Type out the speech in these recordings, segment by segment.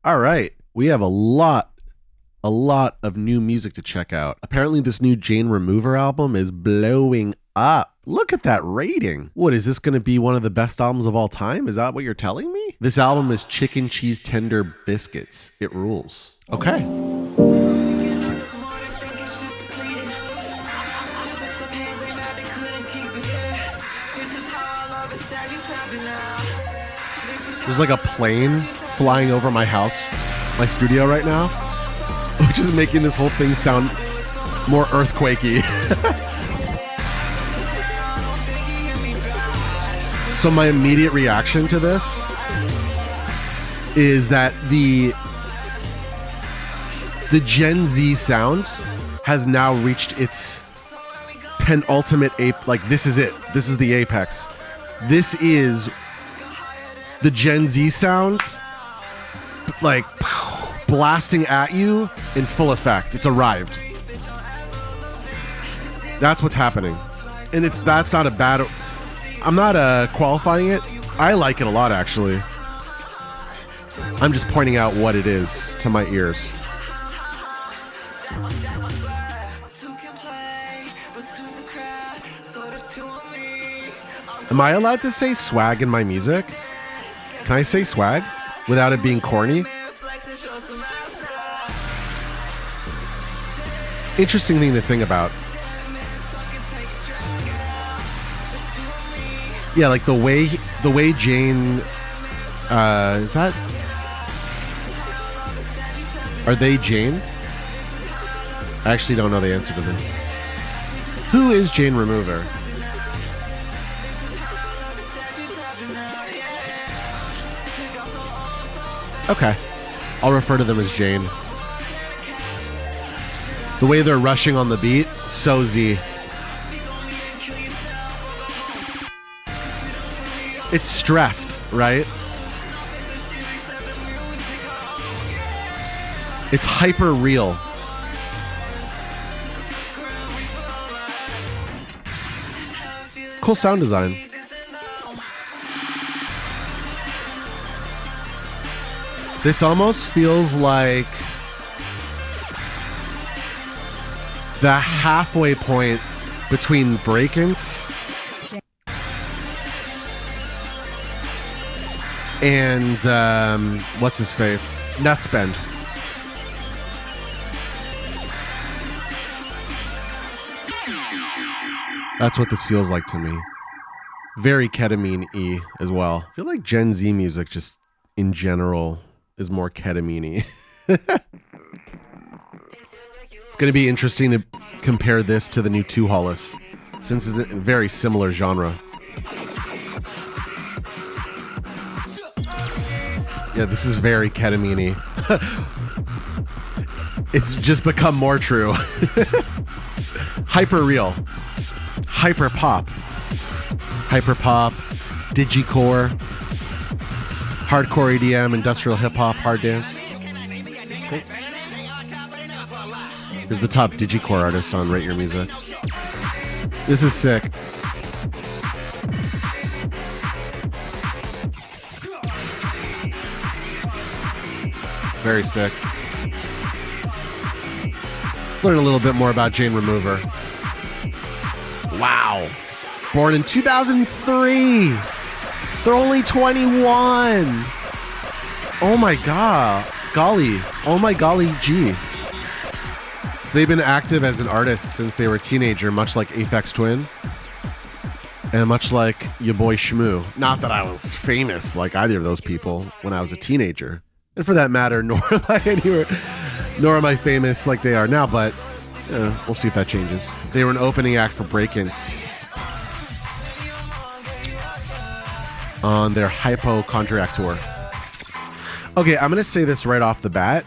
All right. We have a lot of new music to check out. Apparently this new Jane Remover album is blowing up. Look at that rating. What, is this going to be one of the best albums of all time? Is that what you're telling me? This album is Chicken Cheese Tender Biscuits. It rules. Okay. There's like a plane flying over my house, my studio right now, which is making this whole thing sound more earthquakey. So my immediate reaction to this is that the Gen Z sound has now reached its penultimate like this is it. This is the apex. This is the Gen Z sound, like blasting at you in full effect. It's arrived. That's what's happening. And that's not a bad, I'm not qualifying it. I like it a lot, actually. I'm just pointing out what it is to my ears. Am I allowed to say swag in my music? Can I say swag without it being corny? Interesting thing to think about. Yeah, like the way Jane, is that? Are they Jane? I actually don't know the answer to this. Who is Jane Remover? Okay. I'll refer to them as Jane. The way they're rushing on the beat, so Z. It's stressed, right? It's hyper real. Cool sound design. This almost feels like the halfway point between Breakins and what's his face? Nutspend. That's what this feels like to me. Very ketamine-y as well. I feel like Gen Z music just in general is more ketamine-y. It's going to be interesting to compare this to the new Two Hollis, since it's a very similar genre. Yeah, this is very ketamine-y. It's just become more true. Hyper real. Hyperpop. Hyperpop. Digicore. Hardcore EDM, industrial hip-hop, hard dance. Okay. Here's the top Digicore artist on Rate Your Music. This is sick. Very sick. Let's learn a little bit more about Jane Remover. Wow. Born in 2003. They're only 21. Oh my god. Golly. Oh my golly gee. So they've been active as an artist since they were a teenager, much like Aphex Twin. And much like your boy Shmoo. Not that I was famous like either of those people when I was a teenager. And for that matter, nor am I famous like they are now, but we'll see if that changes. They were an opening act for Breakins on their Hypochondriac tour. Okay, I'm gonna say this right off the bat.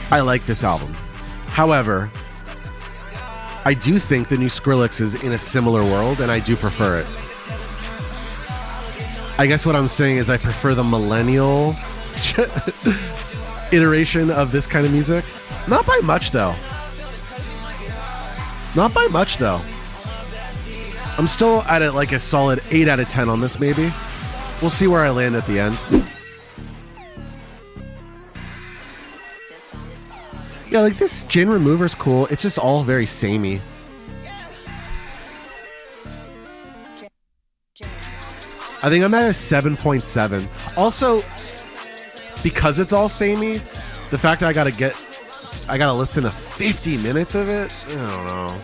I like this album. However, I do think the new Skrillex is in a similar world, and I do prefer it. I guess what I'm saying is I prefer the millennial iteration of this kind of music. Not by much, though. Not by much, though. I'm still at it like a solid 8 out of 10 on this, maybe. We'll see where I land at the end. Yeah, like this Jane Remover's cool. It's just all very samey. I think I'm at a 7.7. Also, because it's all samey, the fact that I gotta listen to 50 minutes of it, I don't know.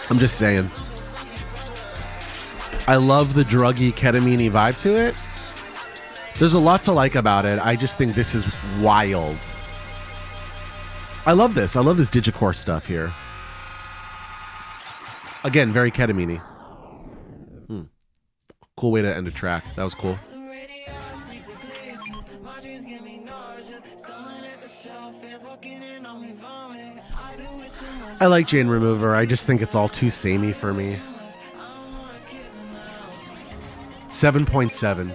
I'm just saying. I love the druggy ketamine vibe to it. There's a lot to like about it. I just think this is wild. I love this. I love this digicore stuff here. Again, very ketamine-y. Cool way to end a track. That was cool. I like Jane Remover. I just think it's all too samey for me. 7.7.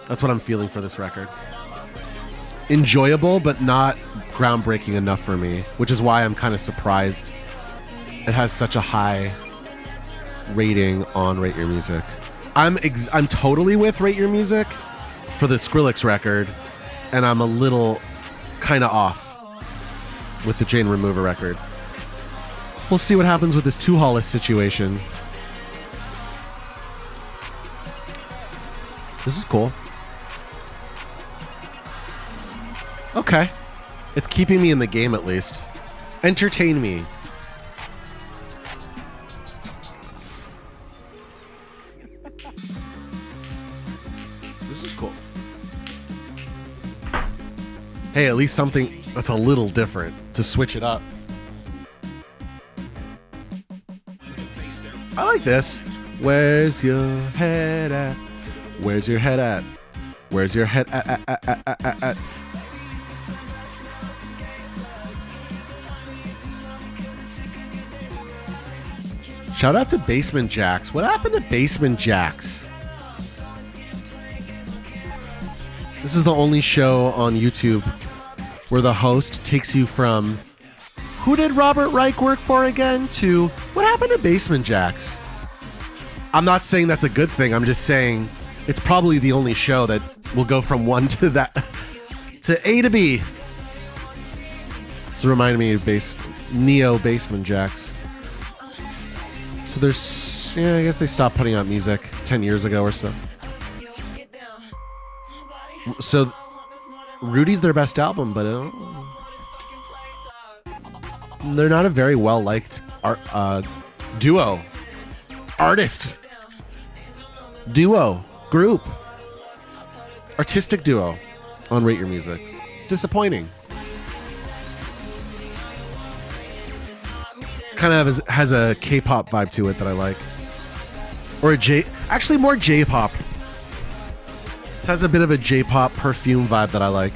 That's what I'm feeling for this record. Enjoyable, but not groundbreaking enough for me, which is why I'm kind of surprised it has such a high rating on Rate Your Music. I'm totally with Rate Your Music for the Skrillex record, and I'm a little kind of off with the Jane Remover record. We'll see what happens with this Two Hollis situation. This is cool. Okay. It's keeping me in the game at least. Entertain me. This is cool. Hey, at least something that's a little different to switch it up. I like this. Where's your head at? Where's your head at? Where's your head at? Shout out to Basement Jaxx. What happened to Basement Jaxx? This is the only show on YouTube where the host takes you from who did Robert Reich work for again to what happened to Basement Jaxx? I'm not saying that's a good thing. I'm just saying it's probably the only show that will go from one to that to A to B. So reminded me of Neo Basement Jaxx. So there's, yeah, I guess they stopped putting out music 10 years ago or so. So Rudy's their best album, but they're not a very well-liked duo. Artist. Duo. Group. Artistic duo on Rate Your Music. It's disappointing. It kind of has a K-pop vibe to it that I like. Or actually more J-pop. This has a bit of a J-pop perfume vibe that I like.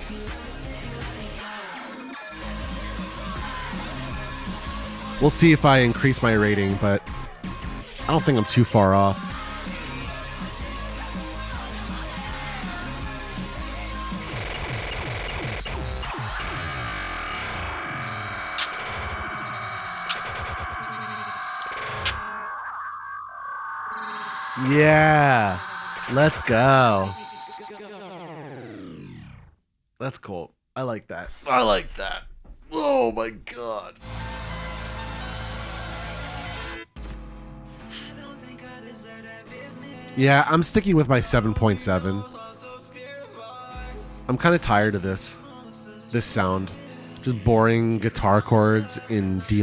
We'll see if I increase my rating, but I don't think I'm too far off. Yeah, let's go. That's cool. I like that. I like that. Oh my god. Yeah, I'm sticking with my 7.7. I'm kind of tired of this sound. Just boring guitar chords in D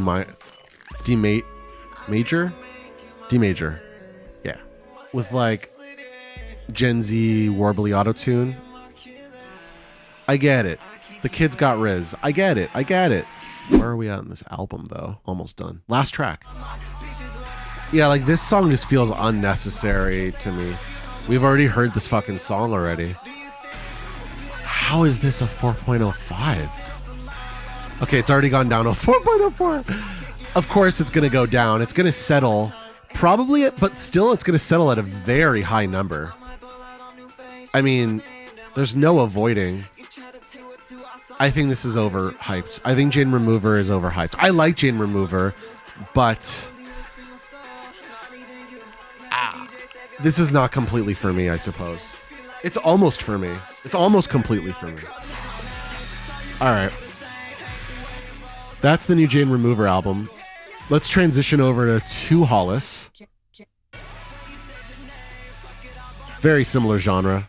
major. Yeah. With like Gen Z warbly auto-tune. I get it. The kids got Riz. I get it. Where are we at in this album though? Almost done. Last track. Yeah, like this song just feels unnecessary to me. We've already heard this fucking song already. How is this a 4.05? Okay, it's already gone down to 4.04. Of course it's gonna go down. It's gonna settle. Probably, but still it's gonna settle at a very high number. I mean, there's no avoiding. I think this is overhyped. I think Jane Remover is overhyped. I like Jane Remover, but This is not completely for me, I suppose. It's almost for me. It's almost completely for me. All right. That's the new Jane Remover album. Let's transition over to Hollis. Very similar genre.